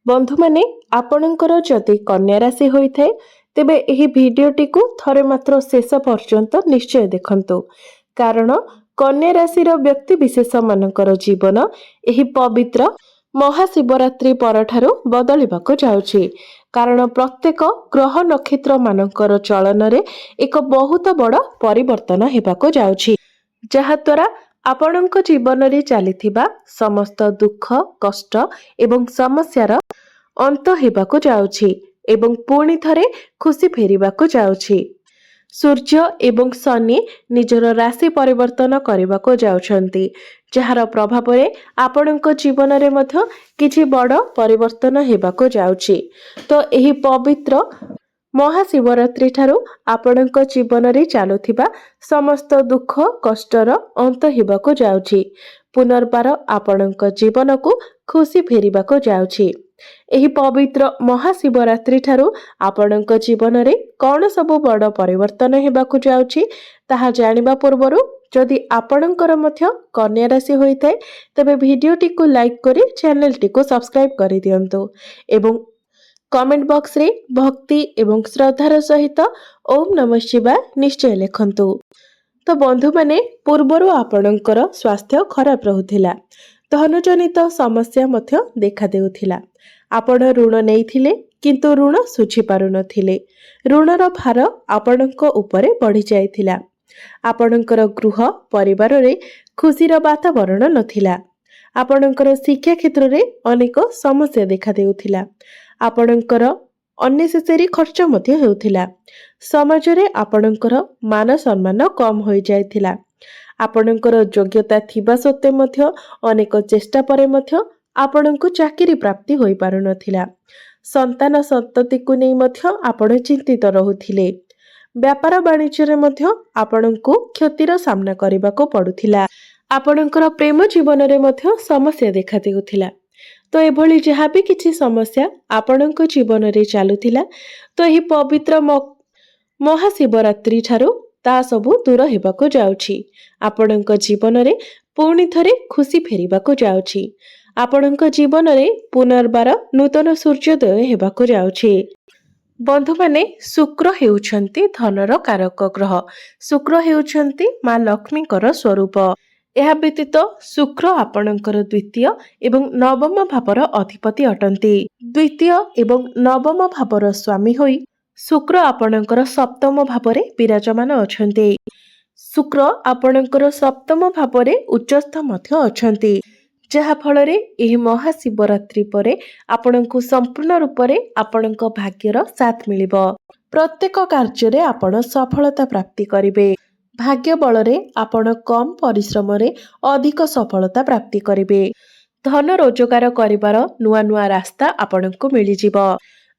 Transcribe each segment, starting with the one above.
बंधु माने आपणकर जदि कन्या राशि होइथाय तेबे एही भिडियोटी को थरे मात्र शेष पर्यंत निश्चय देखंतु कारण कन्या राशिर व्यक्ति विशेष मानकर जीवन एही पवित्र महाशिवरात्रि परठारु बदलिबाको जाउछि। कारण प्रत्येक ग्रह नक्षत्र मानकर चलन रे एक बहुत बड़ परिवर्तन हेबाको जाउछि जहा द्वारा आपणक जीवन रे चलीथिबा समस्त दुख कष्ट एवं समस्यार अंत हेबाको जाउछि एवं पुणी थरे खुशी फेरिबाको जाउछि। सूर्य एवं शनि निजर राशि परिवर्तन करबाको जाउछंती जहार प्रभाव रे आपणक जीवन रे मध्य किछि बड़ परिवर्तन हेबाको जाउछि। तो एही पवित्र महाशिवरात्रि ठारू आपणक जीवन रे चालुथिबा समस्त दुख कष्टर अंत हेबाको जाउछि। पुनर्बार आपणक जीवन को खुशी फेरिबाको जाउछि। एही पवित्र महाशिवरात्रि ठारू आपणक जीवन रे कौन सबु बड़ परिवर्तन हेबाको जाउछि ताहा जानिबा पूर्वरु जदि आपणकर मध्य कन्या राशि होइथाय तबे भिडियोटी को लाइक करी चैनल टी को सब्सक्राइब करि दियंतु एवं कमेंट बॉक्स रे भक्ति एवं श्रद्धार सहित ओम नमः शिवाय निश्चय लिखंतु। तो बंधु माने पूर्वरु आपणकर स्वास्थ्य खराब रहुथिला, धनजनित समस्या मध्य देखा देउथिला, आपण ऋण नेइथिले किंतु ऋण सुझी पारु नथिले, ऋणर भार आपणक उपरे बढ़ी जाइथिला, आपणकर गृह परिवार रे खुशीर वातावरण नथिला, आपणकर शिक्षा क्षेत्र रे अनेक समस्या देखा देउथिला, आपणकर अनेसेसरी खर्च मध्य हेउथिला, समाज रे आपणकर मान सम्मान कम होई जाइथिला, आपणकर योग्यता थिबा सत्वे मध्य अनेक चेष्टा परे मध्य आपणको चाकरी प्राप्ति होई पारु नथिला, संतान संतति को नै मध्य आपण चिंतित रहुथिले, व्यापार वाणिज्य रे मध्य आपणको क्षतिर सामना करबाको पडुथिला, आपणकर प्रेम जीवन रे मध्य समस्या देखा देउथिला। तो एभली जहाँ भी किछि समस्या आपणको जीवन रे चालुथिला तो एही पवित्र महाशिवरात्रि ठारू ता सबु दूर हेबाको जाउछि। आपणक जीवन रे पुणी थरे खुशी फेरिबाको जाउछि। आपणक जीवन रे पुनर्बार नूतन सूर्योदय हेबाको जाउछि। बंधु माने शुक्र हेउछंती धनर कारक ग्रह, शुक्र हेउछंती मां लक्ष्मीकर स्वरूप। यह व्यतीत शुक्र आपणकर द्वितीय एवं नवम भावर अधिपति अटंती। द्वितीय एवं नवम भावर स्वामी होई शुक्र आपणकर सप्तम भावरे विराजमान अछंती। शुक्र आपणकर सप्तम भावरे उच्चस्थ मध्य अछंती जहा फଳରେ ଏହି महाशिवरात्रि परे आपणଙ୍କୁ संपूर्ण रूप रे आपणଙ୍କ भाग्यर साथ मिलिब। प्रत्येक कार्य रे आपण सफलता प्राप्ति करिवे। भाग्य बल रे आपण कम परिश्रम रे अधिक सफलता प्राप्ति करिवे। धन रोजगार करिवार नुआ नुआ रास्ता आपणଙ୍କୁ मिलिजिव।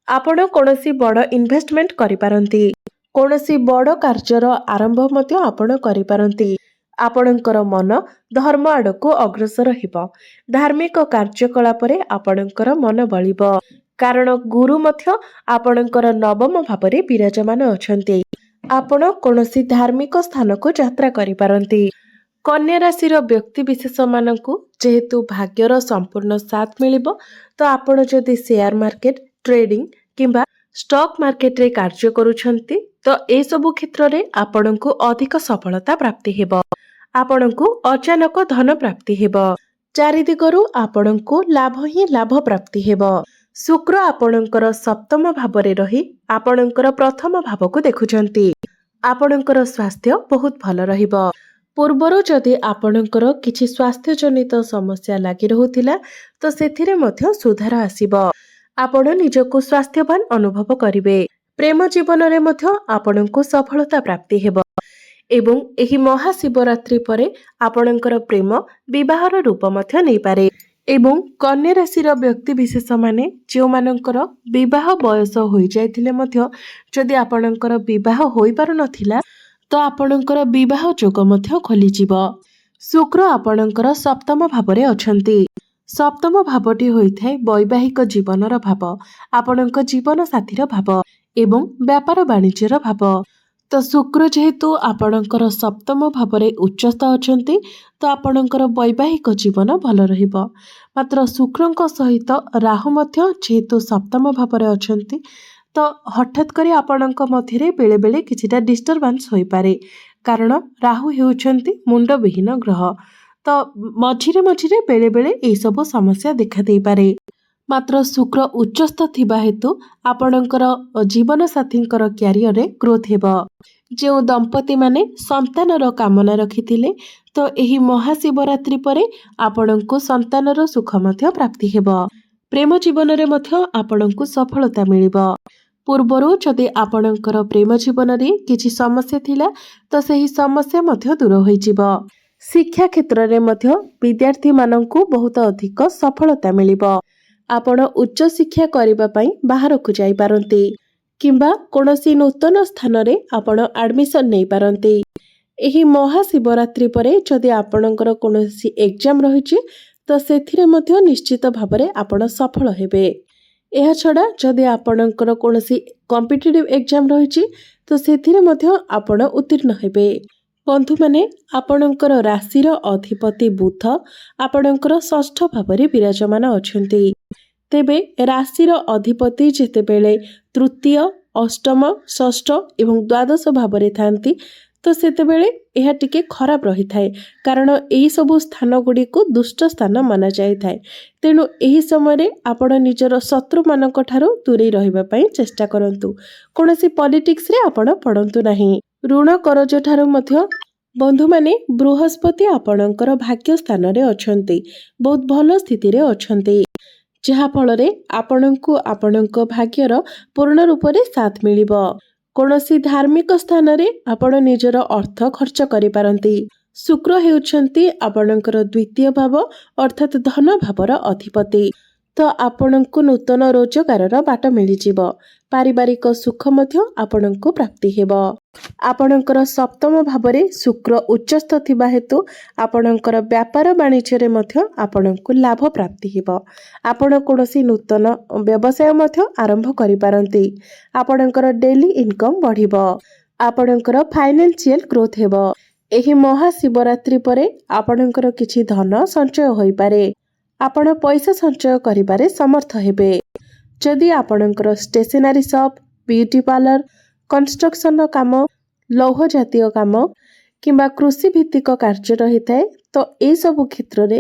आपण कोनोसी बड़ इन्वेस्टमेंट करि पारंती, कोनोसी बड़ कार्यर आरंभ मध्य आपण करि पारंती। आपणकर मन धर्म आड़को अग्रसर हेब। धार्मिक कार्यकलाप रे आपणकर मन बलिब कारण गुरु मध्य आपणकर नवम भावरे विराजमान अछंती। आपण कोनोसी धार्मिक स्थान को यात्रा करि पारंती। कन्या राशि व्यक्ति विशेष मानकु जेहेतु भाग्यर संपूर्ण साथ मिलिब तो आपण जदि शेयर मार्केट ट्रेडिंग किंबा स्टॉक मार्केट रे कार्य करूछंती तो ए सबु क्षेत्र रे आपणଙ୍କୁ अधिक सफलता प्राप्ति हेब। आपणଙ୍କୁ अचानक धन प्राप्ति हेब। चारि दिगरु आपणଙ୍କୁ लाभ ही लाभ प्राप्ति हेब। शुक्र आपणଙ୍କର सप्तम भावरे रही आपणଙ୍କର प्रथम भावको देखुछंती। आपणଙ୍କର स्वास्थ्य बहुत भल रहिब। पूर्वरु जदि आपणଙ୍କର किछि स्वास्थ्य जनित समस्या लागि रहुथिला तो सेथिरे मध्य सुधार आसीब। आपण निजको स्वास्थ्यवान अनुभव करिवे। प्रेम जीवन रे मध्य आपणଙ୍କୁ सफलता प्राप्ति हेब एवं एही महाशिवरात्रि परे आपणଙ୍କର प्रेम विवाहर रूप मध्य नै पारे। एवं कन्या राशिर व्यक्ति विशेष माने जो मानकर विवाह बयस होई जायथिले मध्य जदि आपणଙ୍କର विवाह होई पारु नथिला तो आपणଙ୍କର विवाह जोग मध्य खोली जीव। शुक्र आपणଙ୍କର सप्तम भावरे अछंती। सप्तम भावटी होइथाय वैवाहिक जीवनर भाव, आपणଙ୍କ जीवन साथीर भाव एवं व्यापार वाणिज्यर भाव। ତ ଶୁକ୍ର ଯେହେତୁ ଆପଣଙ୍କର ସପ୍ତମ ଭାବରେ ଉଚ୍ଚସ୍ଥ ଅଛନ୍ତି ତ ଆପଣଙ୍କର ବୈବାହିକ ଜୀବନ ଭଲ ରହିବ। ମାତ୍ର ଶୁକ୍ରଙ୍କ ସହିତ ରାହୁ ମଧ୍ୟ ଯେହେତୁ ସପ୍ତମ ଭାବରେ ଅଛନ୍ତି ତ ହଠାତ୍ କରି ଆପଣଙ୍କ ମଧ୍ୟରେ ବେଳେବେଳେ କିଛିଟା ଡିଷ୍ଟର୍ବାନ୍ସ ହୋଇପାରେ, କାରଣ ରାହୁ ହେଉଛନ୍ତି ମୁଣ୍ଡବିହୀନ ଗ୍ରହ। ତ ମଝିରେ ମଝିରେ ବେଳେବେଳେ ଏହିସବୁ ସମସ୍ୟା ଦେଖାଦେଇପାରେ। ମାତ୍ର ଶୁକ୍ର ଉଚ୍ଚସ୍ଥ ଥିବା ହେତୁ ଆପଣଙ୍କର ଜୀବନସାଥୀଙ୍କର କ୍ୟାରିୟରରେ ଗ୍ରୋଥ୍ ହେବ। ଯେଉଁ ଦମ୍ପତିମାନେ ସନ୍ତାନର କାମନା ରଖିଥିଲେ ତ ଏହି ମହାଶିବରାତ୍ରି ପରେ ଆପଣଙ୍କୁ ସନ୍ତାନର ସୁଖ ମଧ୍ୟ ପ୍ରାପ୍ତି ହେବ। ପ୍ରେମ ଜୀବନରେ ମଧ୍ୟ ଆପଣଙ୍କୁ ସଫଳତା ମିଳିବ। ପୂର୍ବରୁ ଯଦି ଆପଣଙ୍କର ପ୍ରେମ ଜୀବନରେ କିଛି ସମସ୍ୟା ଥିଲା ତ ସେହି ସମସ୍ୟା ମଧ୍ୟ ଦୂର ହୋଇଯିବ। ଶିକ୍ଷା କ୍ଷେତ୍ରରେ ମଧ୍ୟ ବିଦ୍ୟାର୍ଥୀମାନଙ୍କୁ ବହୁତ ଅଧିକ ସଫଳତା ମିଳିବ। ଆପଣ ଉଚ୍ଚଶିକ୍ଷା କରିବା ପାଇଁ ବାହାରକୁ ଯାଇପାରନ୍ତି କିମ୍ବା କୌଣସି ନୂତନ ସ୍ଥାନରେ ଆପଣ ଆଡମିସନ୍ ନେଇପାରନ୍ତି। ଏହି ମହାଶିବରାତ୍ରି ପରେ ଯଦି ଆପଣଙ୍କର କୌଣସି ଏକ୍ଜାମ୍ ରହିଛି ତ ସେଥିରେ ମଧ୍ୟ ନିଶ୍ଚିତ ଭାବରେ ଆପଣ ସଫଳ ହେବେ। ଏହାଛଡ଼ା ଯଦି ଆପଣଙ୍କର କୌଣସି କମ୍ପିଟିଟିଭ୍ ଏକ୍ଜାମ୍ ରହିଛି ତ ସେଥିରେ ମଧ୍ୟ ଆପଣ ଉତ୍ତୀର୍ଣ୍ଣ ହେବେ। ବନ୍ଧୁମାନେ, ଆପଣଙ୍କର ରାଶିର ଅଧିପତି ବୁଧ ଆପଣଙ୍କର ଷଷ୍ଠ ଭାବରେ ବିରାଜମାନ ଅଛନ୍ତି। ତେବେ ରାଶିର ଅଧିପତି ଯେତେବେଳେ ତୃତୀୟ, ଅଷ୍ଟମ, ଷଷ୍ଠ ଏବଂ ଦ୍ୱାଦଶ ଭାବରେ ଥାନ୍ତି ତ ସେତେବେଳେ ଏହା ଟିକେ ଖରାପ ରହିଥାଏ, କାରଣ ଏହିସବୁ ସ୍ଥାନ ଗୁଡ଼ିକୁ ଦୁଷ୍ଟ ସ୍ଥାନ ମନାଯାଇଥାଏ। ତେଣୁ ଏହି ସମୟରେ ଆପଣ ନିଜର ଶତ୍ରୁମାନଙ୍କ ଠାରୁ ଦୂରେଇ ରହିବା ପାଇଁ ଚେଷ୍ଟା କରନ୍ତୁ। କୌଣସି ପଲିଟିକ୍ସରେ ଆପଣ ପଡ଼ନ୍ତୁ ନାହିଁ। ଋଣ କରଜ ଠାରୁ ମଧ୍ୟ ବନ୍ଧୁମାନେ, ବୃହସ୍ପତି ଆପଣଙ୍କର ଭାଗ୍ୟ ସ୍ଥାନରେ ଅଛନ୍ତି, ବହୁତ ଭଲ ସ୍ଥିତିରେ ଅଛନ୍ତି, ଯାହାଫଳରେ ଆପଣଙ୍କୁ ଆପଣଙ୍କ ଭାଗ୍ୟର ପୂର୍ଣ୍ଣ ରୂପରେ ସାଥ ମିଳିବ। କୌଣସି ଧାର୍ମିକ ସ୍ଥାନରେ ଆପଣ ନିଜର ଅର୍ଥ ଖର୍ଚ୍ଚ କରିପାରନ୍ତି। ଶୁକ୍ର ହେଉଛନ୍ତି ଆପଣଙ୍କର ଦ୍ୱିତୀୟ ଭାବ ଅର୍ଥାତ୍ ଧନ ଭାବର ଅଧିପତି। ତ ଆପଣଙ୍କୁ ନୂତନ ରୋଜଗାରର ବାଟ ମିଳିଯିବ। ପାରିବାରିକ ସୁଖ ମଧ୍ୟ ଆପଣଙ୍କୁ ପ୍ରାପ୍ତି ହେବ। ଆପଣଙ୍କର ସପ୍ତମ ଭାବରେ ଶୁକ୍ର ଉଚ୍ଚସ୍ଥ ଥିବା ହେତୁ ଆପଣଙ୍କର ବ୍ୟାପାର ବାଣିଜ୍ୟରେ ମଧ୍ୟ ଆପଣଙ୍କୁ ଲାଭ ପ୍ରାପ୍ତି ହେବ। ଆପଣ କୌଣସି ନୂତନ ବ୍ୟବସାୟ ମଧ୍ୟ ଆରମ୍ଭ କରିପାରନ୍ତି। ଆପଣଙ୍କର ଡେଲି ଇନକମ୍ ବଢ଼ିବ। ଆପଣଙ୍କର ଫାଇନାନ୍ସିଆଲ ଗ୍ରୋଥ୍ ହେବ। ଏହି ମହାଶିବରାତ୍ରି ପରେ ଆପଣଙ୍କର କିଛି ଧନ ସଞ୍ଚୟ ହୋଇପାରେ। ଆପଣ ପଇସା ସଞ୍ଚୟ କରିବାରେ ସମର୍ଥ ହେବେ। ଯଦି ଆପଣଙ୍କର ଷ୍ଟେସନାରୀ ସପ୍, ବିୟୁଟି ପାର୍ଲର, କନଷ୍ଟ୍ରକ୍ସନର କାମ, ଲୌହ ଜାତୀୟ କାମ କିମ୍ବା କୃଷି ଭିତ୍ତିକ କାର୍ଯ୍ୟ ରହିଥାଏ ତ ଏସବୁ କ୍ଷେତ୍ରରେ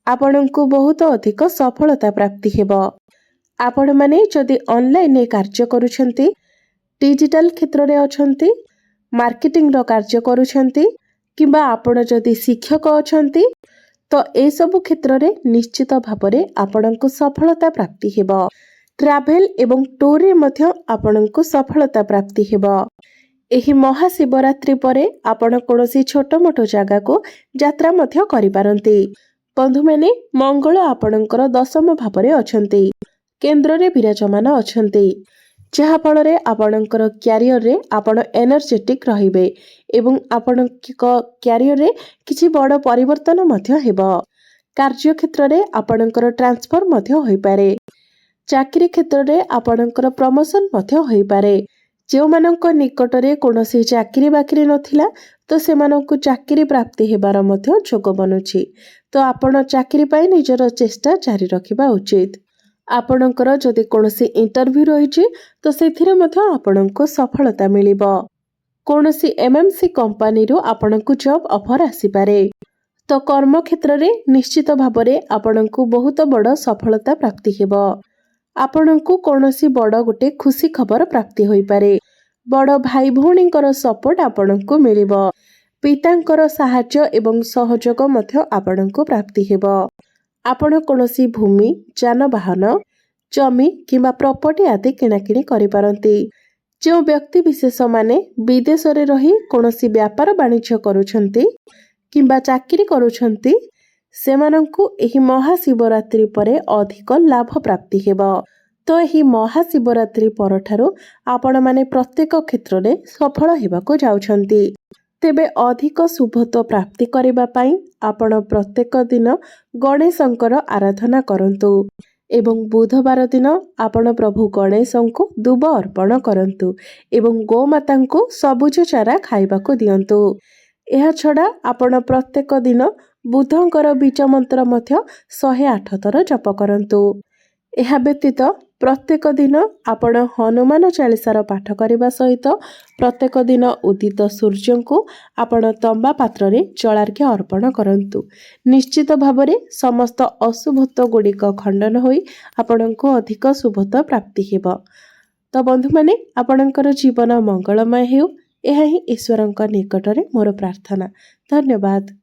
ଆପଣଙ୍କୁ ବହୁତ ଅଧିକ ସଫଳତା ପ୍ରାପ୍ତି ହେବ। ଆପଣମାନେ ଯଦି ଅନଲାଇନରେ କାର୍ଯ୍ୟ କରୁଛନ୍ତି, ଡିଜିଟାଲ କ୍ଷେତ୍ରରେ ଅଛନ୍ତି, ମାର୍କେଟିଂର କାର୍ଯ୍ୟ କରୁଛନ୍ତି କିମ୍ବା ଆପଣ ଯଦି ଶିକ୍ଷକ ଅଛନ୍ତି ତ ଏସବୁ କ୍ଷେତ୍ରରେ ନିଶ୍ଚିତ ଭାବରେ ଆପଣଙ୍କୁ ସଫଳତା ପ୍ରାପ୍ତି ହେବ। ଟ୍ରାଭେଲ ଏବଂ ଟୁରରେ ମଧ୍ୟ ଆପଣଙ୍କୁ ସଫଳତା ପ୍ରାପ୍ତି ହେବ। ଏହି ମହାଶିବରାତ୍ରି ପରେ ଆପଣ କୌଣସି ଛୋଟ ମୋଟ ଜାଗାକୁ ଯାତ୍ରା ମଧ୍ୟ କରିପାରନ୍ତି। ବନ୍ଧୁମାନେ, ମଙ୍ଗଳ ଆପଣଙ୍କର ଦଶମ ଭାବରେ ଅଛନ୍ତି, କେନ୍ଦ୍ରରେ ବିରାଜମାନ ଅଛନ୍ତି, ଯାହାଫଳରେ ଆପଣଙ୍କର କ୍ୟାରିୟରରେ ଆପଣ ଏନର୍ଜେଟିକ୍ ରହିବେ ଏବଂ ଆପଣଙ୍କ କ୍ୟାରିୟରରେ କିଛି ବଡ଼ ପରିବର୍ତ୍ତନ ମଧ୍ୟ ହେବ। କାର୍ଯ୍ୟକ୍ଷେତ୍ରରେ ଆପଣଙ୍କର ଟ୍ରାନ୍ସଫର ମଧ୍ୟ ହୋଇପାରେ। ଚାକିରି କ୍ଷେତ୍ରରେ ଆପଣଙ୍କର ପ୍ରମୋସନ ମଧ୍ୟ ହୋଇପାରେ। ଯେଉଁମାନଙ୍କ ନିକଟରେ କୌଣସି ଚାକିରି ବାକିରି ନଥିଲା ତ ସେମାନଙ୍କୁ ଚାକିରି ପ୍ରାପ୍ତି ହେବାର ମଧ୍ୟ ଯୋଗ ବନୁଛି। ତ ଆପଣ ଚାକିରି ପାଇଁ ନିଜର ଚେଷ୍ଟା ଜାରି ରଖିବା ଉଚିତ। ଆପଣଙ୍କର ଯଦି କୌଣସି ଇଣ୍ଟରଭ୍ୟୁ ରହିଛି ତ ସେଥିରେ ମଧ୍ୟ ଆପଣଙ୍କୁ ସଫଳତା ମିଳିବ। କୌଣସି MNC କମ୍ପାନୀରୁ ଆପଣଙ୍କୁ ଜବ୍ ଅଫର ଆସିପାରେ। ତ କର୍ମକ୍ଷେତ୍ରରେ ନିଶ୍ଚିତ ଭାବରେ ଆପଣଙ୍କୁ ବହୁତ ବଡ଼ ସଫଳତା ପ୍ରାପ୍ତି ହେବ। ଆପଣଙ୍କୁ କୌଣସି ବଡ଼ ଗୋଟେ ଖୁସି ଖବର ପ୍ରାପ୍ତି ହୋଇପାରେ। ବଡ଼ ଭାଇ ଭଉଣୀଙ୍କର ସପୋର୍ଟ ଆପଣଙ୍କୁ ମିଳିବ। ପିତାଙ୍କର ସାହାଯ୍ୟ ଏବଂ ସହଯୋଗ ମଧ୍ୟ ଆପଣଙ୍କୁ ପ୍ରାପ୍ତି ହେବ। ଆପଣ କୌଣସି ଭୂମି, ଯାନବାହନ, ଜମି କିମ୍ବା ପ୍ରପର୍ଟି ଆଦି କିଣାକିଣି କରିପାରନ୍ତି। ଯେଉଁ ବ୍ୟକ୍ତିବିଶେଷମାନେ ବିଦେଶରେ ରହି କୌଣସି ବ୍ୟାପାର ବାଣିଜ୍ୟ କରୁଛନ୍ତି କିମ୍ବା ଚାକିରି କରୁଛନ୍ତି ସେମାନଙ୍କୁ ଏହି ମହାଶିବରାତ୍ରି ପରେ ଅଧିକ ଲାଭ ପ୍ରାପ୍ତି ହେବ। ତ ଏହି ମହାଶିବରାତ୍ରି ପରଠାରୁ ଆପଣମାନେ ପ୍ରତ୍ୟେକ କ୍ଷେତ୍ରରେ ସଫଳ ହେବାକୁ ଯାଉଛନ୍ତି। ତେବେ ଅଧିକ ଶୁଭତ୍ୱ ପ୍ରାପ୍ତି କରିବା ପାଇଁ ଆପଣ ପ୍ରତ୍ୟେକ ଦିନ ଗଣେଶଙ୍କର ଆରାଧନା କରନ୍ତୁ ଏବଂ ବୁଧବାର ଦିନ ଆପଣ ପ୍ରଭୁ ଗଣେଶଙ୍କୁ ଦୁବ ଅର୍ପଣ କରନ୍ତୁ ଏବଂ ଗୋମାତାଙ୍କୁ ସବୁଜ ଚାରା ଖାଇବାକୁ ଦିଅନ୍ତୁ। ଏହାଛଡ଼ା ଆପଣ ପ୍ରତ୍ୟେକ ଦିନ ବୁଧଙ୍କର ବୀଜ ମନ୍ତ୍ର ମଧ୍ୟ 108 ଥର ଜପ କରନ୍ତୁ। ଏହା ବ୍ୟତୀତ ପ୍ରତ୍ୟେକ ଦିନ ଆପଣ ହନୁମାନ ଚାଳିଶାର ପାଠ କରିବା ସହିତ ପ୍ରତ୍ୟେକ ଦିନ ଉଦିତ ସୂର୍ଯ୍ୟଙ୍କୁ ଆପଣ ତମ୍ବା ପାତ୍ରରେ ଜଳାର୍ଘ୍ୟ ଅର୍ପଣ କରନ୍ତୁ। ନିଶ୍ଚିତ ଭାବରେ ସମସ୍ତ ଅଶୁଭତ୍ୱ ଗୁଡ଼ିକ ଖଣ୍ଡନ ହୋଇ ଆପଣଙ୍କୁ ଅଧିକ ଶୁଭତ୍ୱ ପ୍ରାପ୍ତି ହେବ। ତ ବନ୍ଧୁମାନେ, ଆପଣଙ୍କର ଜୀବନ ମଙ୍ଗଳମୟ ହେଉ, ଏହା ହିଁ ଈଶ୍ୱରଙ୍କ ନିକଟରେ ମୋର ପ୍ରାର୍ଥନା। ଧନ୍ୟବାଦ।